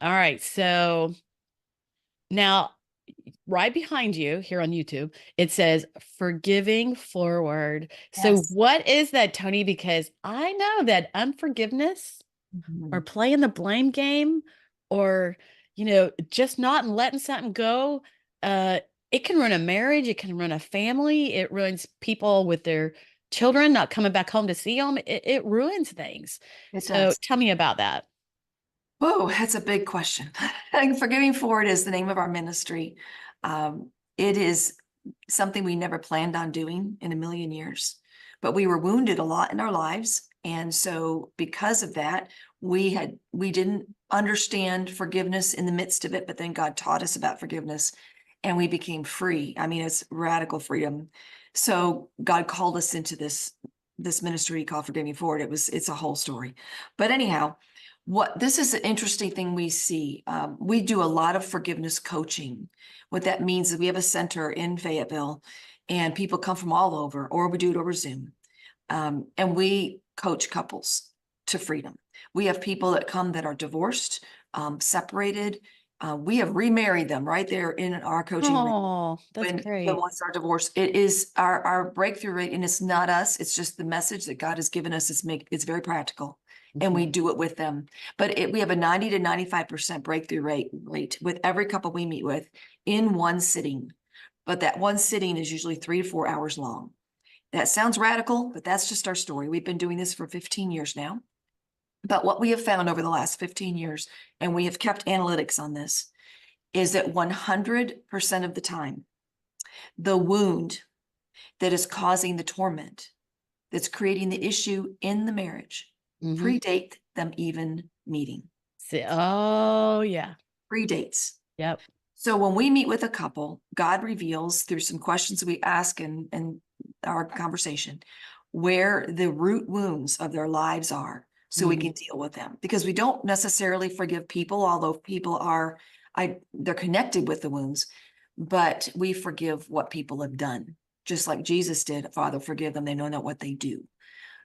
All right. So now, right behind you here on YouTube, it says forgiving forward. So, Yes. what is that, Tony? Because I know that unforgiveness or Mhm. playing the blame game or, just not letting something go, uh, it can ruin a marriage. It can ruin a family. It ruins people with their children not coming back home to see them. It ruins things. It So, does. tell me about that. Whoa, that's a big question. And Forgiving Forward is the name of our ministry. It is something we never planned on doing in a million years, but we were wounded a lot in our lives. And so because of that, we didn't understand forgiveness in the midst of it, but then God taught us about forgiveness and we became free. I mean, it's radical freedom. So God called us into this ministry called Forgiving Forward. It's a whole story. But anyhow, what this is an interesting thing we see. We do a lot of forgiveness coaching. What that means is we have a center in Fayetteville and people come from all over, or we do it over Zoom. And we coach couples to freedom. We have people that come that are divorced, separated. We have remarried them right there in our coaching room. Oh, that's When great. once our divorce, it is our breakthrough rate, and it's not us. It's just the message that God has given us. It's very practical, and Mhm. we do it with them. But we have a 90 to 95% breakthrough rate with every couple we meet with in one sitting. But that one sitting is usually 3 to 4 hours long. That sounds radical, but that's just our story. We've been doing this for 15 years now. But what we have found over the last 15 years, and we have kept analytics on this, is that 100% of the time, the wound that is causing the torment, that's creating the issue in the marriage, Mhm. predate them even meeting. Oh, yeah. Predates. Yep. So when we meet with a couple, God reveals through some questions we ask and our conversation where the root wounds of their lives are so we Mhm. can deal with them. Because we don't necessarily forgive people, although people are they're connected with the wounds, but we forgive what people have done. Just like Jesus did, Father, forgive them, they know not what they do.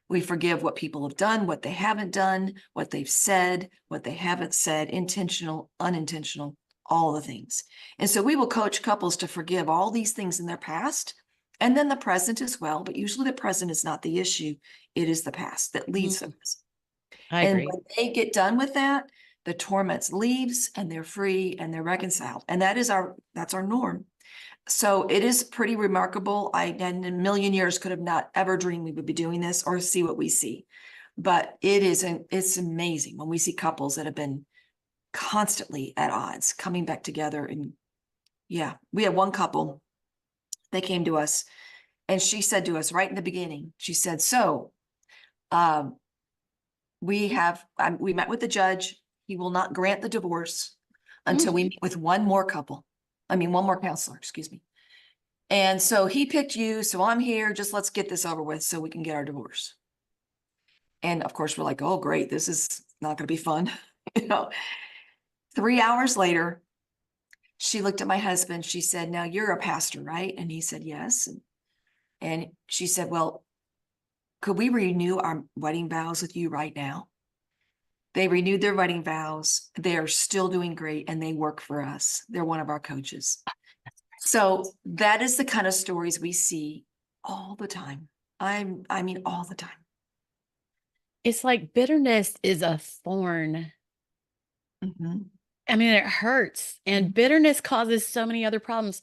We forgive what people have done, what they haven't done, what they've said, what they haven't said, intentional, unintentional, all the things. And so we will coach couples to forgive all these things in their past and then the present as well. But usually the present is not the issue, it is the past that leads Mhm. them. I And agree. when they get done with that, the torment leaves and they're free and they're reconciled. And that's our norm. So it is pretty remarkable. I, in a million years, could have not ever dreamed we would be doing this or see what we see. But it's amazing when we see couples that have been constantly at odds coming back together. And yeah, we had one couple, they came to us and she said to us right in the beginning, she said, so um, we met with the judge. He will not grant the divorce until Mm. we meet with one more couple. I mean, one more counselor, excuse me. And so he picked you. So I'm here. Just let's get this over with so we can get our divorce. And of course, we're like, oh, great. This is not going to be fun. you know, 3 hours later, she looked at my husband. She said, now you're a pastor, right? And he said, yes. And she said, well, could we renew our wedding vows with you right now? They renewed their wedding vows. They are still doing great and they work for us. They're one of our coaches. So that is the kind of stories we see all the time. I mean, all the time. It's like bitterness is a thorn. Mhm. I mean, it hurts, and bitterness causes so many other problems.